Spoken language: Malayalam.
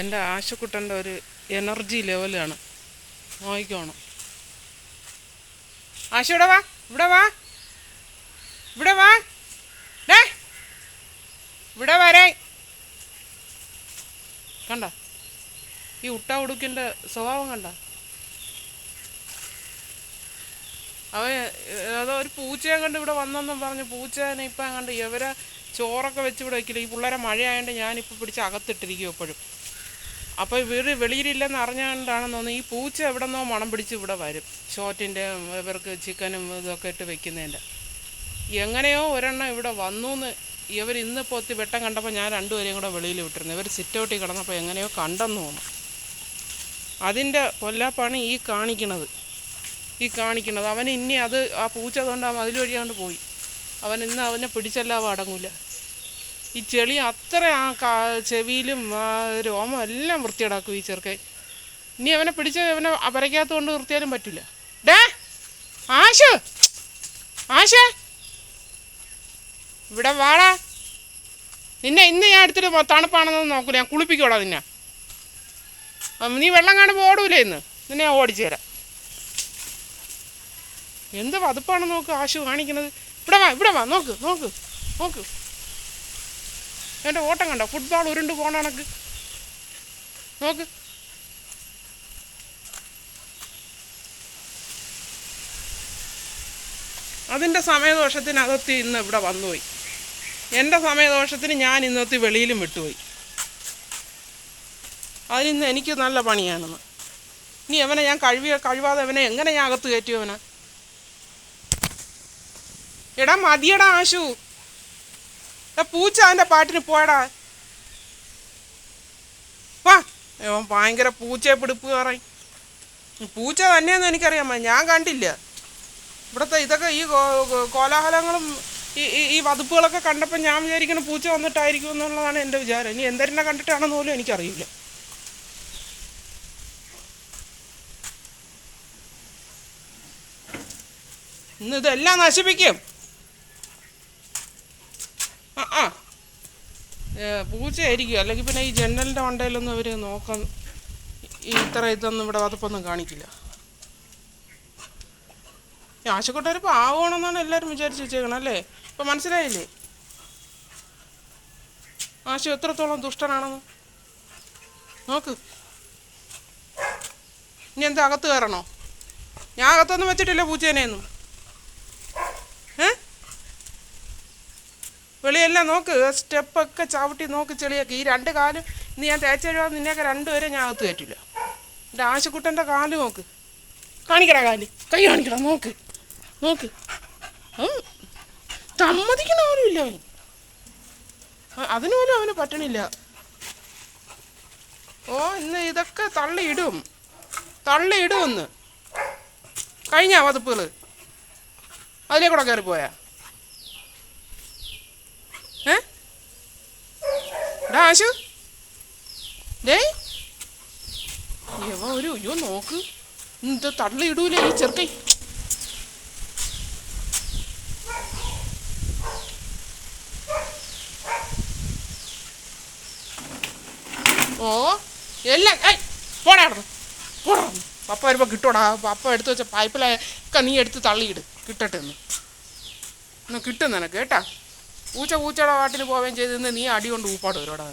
എൻ്റെ ആശുക്കുട്ടൻ്റെ ഒരു എനർജി ലെവലാണ്. നോക്കിക്കോണം. ആശ ഇവിടെ വാ, ഇവിടെ വാ, ഇവിടെ വാ, ഇവിടെ വരെ. കണ്ട ഈ ഉട്ട ഉടുക്കിൻ്റെ സ്വഭാവം കണ്ട. അതോ ഒരു പൂച്ചയെ കണ്ട് ഇവിടെ വന്നെന്നും പറഞ്ഞു. പൂച്ചേനെ ഇപ്പം കണ്ട് ഇവരെ ചോറൊക്കെ വെച്ച് ഇവിടെ വയ്ക്കില്ല. ഈ പിള്ളേരെ മഴയായതുകൊണ്ട് ഞാനിപ്പോൾ പിടിച്ച് അകത്തിട്ടിരിക്കും എപ്പോഴും. അപ്പോൾ ഇവർ വെളിയിലില്ലെന്ന് അറിഞ്ഞുകൊണ്ടാണെന്ന് തോന്നുന്നു ഈ പൂച്ച എവിടെ നിന്നോ മണം പിടിച്ച് ഇവിടെ വരും. ഷോറ്റിൻ്റെ ഇവർക്ക് ചിക്കനും ഇതൊക്കെ ഇട്ട് വെക്കുന്നതിൻ്റെ എങ്ങനെയോ ഒരെണ്ണം ഇവിടെ വന്നു എന്ന് ഇവർ ഇന്നിപ്പോൾ ഒത്തി വെട്ടം കണ്ടപ്പോൾ ഞാൻ രണ്ടുപേരെയും കൂടെ വെളിയിൽ വിട്ടിരുന്നു. ഇവർ സിറ്റൗട്ടിൽ കിടന്നപ്പോൾ എങ്ങനെയോ കണ്ടെന്ന് തോന്നുന്നു. അതിൻ്റെ കൊല്ലാപ്പാണ് ഈ കാണിക്കണത്. അവൻ ഇനി അത് ആ പൂച്ച അതുകൊണ്ട് ആ മതിൽ വഴിയാണ്ട് പോയി. അവൻ ഇന്ന് അവനെ പിടിച്ചെല്ലാം അടങ്ങൂല. ഈ ചെളി അത്ര ആ ചെവിയിലും ആ രോമം എല്ലാം വൃത്തിയിടാക്കും ഈ ചെറുക്കൻ. ഇനി അവനെ പിടിച്ച് അവനെ അപരയ്ക്കകത്ത് കൊണ്ട് നിർത്തിയാലും പറ്റില്ല. ആശ ഇവിടെ വാടാ. നിന്നെ ഇന്ന് ഞാൻ എടുത്തിട്ട് തണുപ്പാണെന്ന് നോക്കൂല. ഞാൻ കുളിപ്പിക്കോടാ നിന്നെ. നീ വെള്ളം കാണുമ്പോൾ ഓടൂലേ ഇന്ന്? നിന്നെ ഞാൻ ഓടിച്ചു തരാം. എന്ത് വതുപ്പാണ് നോക്ക് ആശു കാണിക്കുന്നത്. ഇവിടെ വാ നോക്ക്. എൻ്റെ ഓട്ടം കണ്ടോ? ഫുട്ബോൾ ഉരുണ്ട് പോണ കണക്ക് നോക്ക്. അതിൻ്റെ സമയദോഷത്തിനകത്ത് ഇന്ന് ഇവിടെ വന്നുപോയി. എൻ്റെ സമയദോഷത്തിന് ഞാൻ ഇന്നത്തെ വെളിയിലും വിട്ടുപോയി. അതിനിന്ന് എനിക്ക് നല്ല പണിയാണെന്ന്. ഇനി അവനെ ഞാൻ കഴിവാതെ അവനെ എങ്ങനെ ഞാൻ അകത്ത് കയറ്റി അവനെ? എടാ മതിയടാ ആശു. പൂച്ച അതിൻ്റെ പാട്ടിന് പോയടാ. വാ. ഭയങ്കര പൂച്ചയെ പിടിപ്പ് കയറി. പൂച്ച തന്നെയെന്ന് എനിക്കറിയാമോ, ഞാൻ കണ്ടില്ല. ഇവിടുത്തെ ഇതൊക്കെ ഈ കോലാഹലങ്ങളും ഈ വതുപ്പുകളൊക്കെ കണ്ടപ്പോൾ ഞാൻ വിചാരിക്കണം പൂച്ച വന്നിട്ടായിരിക്കും എന്നുള്ളതാണ് എൻ്റെ വിചാരം. ഇനി എന്തെല്ലാം കണ്ടിട്ടാണെന്ന് പോലും എനിക്കറിയില്ല. ഇന്ന് ഇതെല്ലാം നശിപ്പിക്കും. പൂച്ചയായിരിക്കും. അല്ലെങ്കിൽ പിന്നെ ഈ ജനലിൻ്റെ മണ്ടയിലൊന്നും അവർ നോക്കാൻ ഇതൊന്നും ഇവിടെ വതുപ്പൊന്നും കാണിക്കില്ല. ഈ ആശുക്കുട്ടൊരു പാവമാണെന്നാണ് എല്ലാവരും വിചാരിച്ച് വെച്ചേക്കണം അല്ലേ? ഇപ്പം മനസ്സിലായില്ലേ ആശു എത്രത്തോളം ദുഷ്ടനാണെന്ന്? നോക്ക്. ഇനി എന്താ അകത്ത് കയറണോ? ഞാൻ അകത്തൊന്നും വെച്ചിട്ടില്ല പൂച്ചേനെയൊന്നും. വെളിയെല്ലാം നോക്ക്. സ്റ്റെപ്പൊക്കെ ചവിട്ടി നോക്ക് ചെളിയൊക്കെ. ഈ രണ്ട് കാലും ഇന്ന് ഞാൻ തേച്ച് കഴിയാതെ നിന്നെയൊക്കെ രണ്ടുപേരെ ഞാൻ അകത്ത് കയറ്റില്ല. എൻ്റെ ആശുക്കുട്ടൻ്റെ കാല് നോക്ക്. കാണിക്കടാ കാല്. കൈ കാണിക്കടാ. നോക്ക് സമ്മതിക്കണ പോലും ഇല്ല അവൻ. അതിന് പോലും അവന് പറ്റണില്ല. ഇന്ന് ഇതൊക്കെ തള്ളിയിടുമെന്ന് കഴിഞ്ഞ വതുപ്പുകൾ അതിലേക്കൂടെ കയറിപ്പോയാ? ആശു അയ്യോ നോക്ക്. ഇത് തള്ളിയിടൂലേ ഈ ചെറുക്കൈ. എല്ലാം പോടാ. പപ്പ വരുമ്പോൾ കിട്ടോടാ. പപ്പ എടുത്ത് വെച്ച പൈപ്പിലൊക്കെ നീ എടുത്ത് തള്ളിയിട്. കിട്ടട്ടെ ഒന്ന് കിട്ടും നിനക്ക് കേട്ടാ. പൂച്ചയുടെ പാട്ടിന് പോവുകയും ചെയ്ത് നീ അടി കൊണ്ട് ഊപ്പാട് വരോടാ.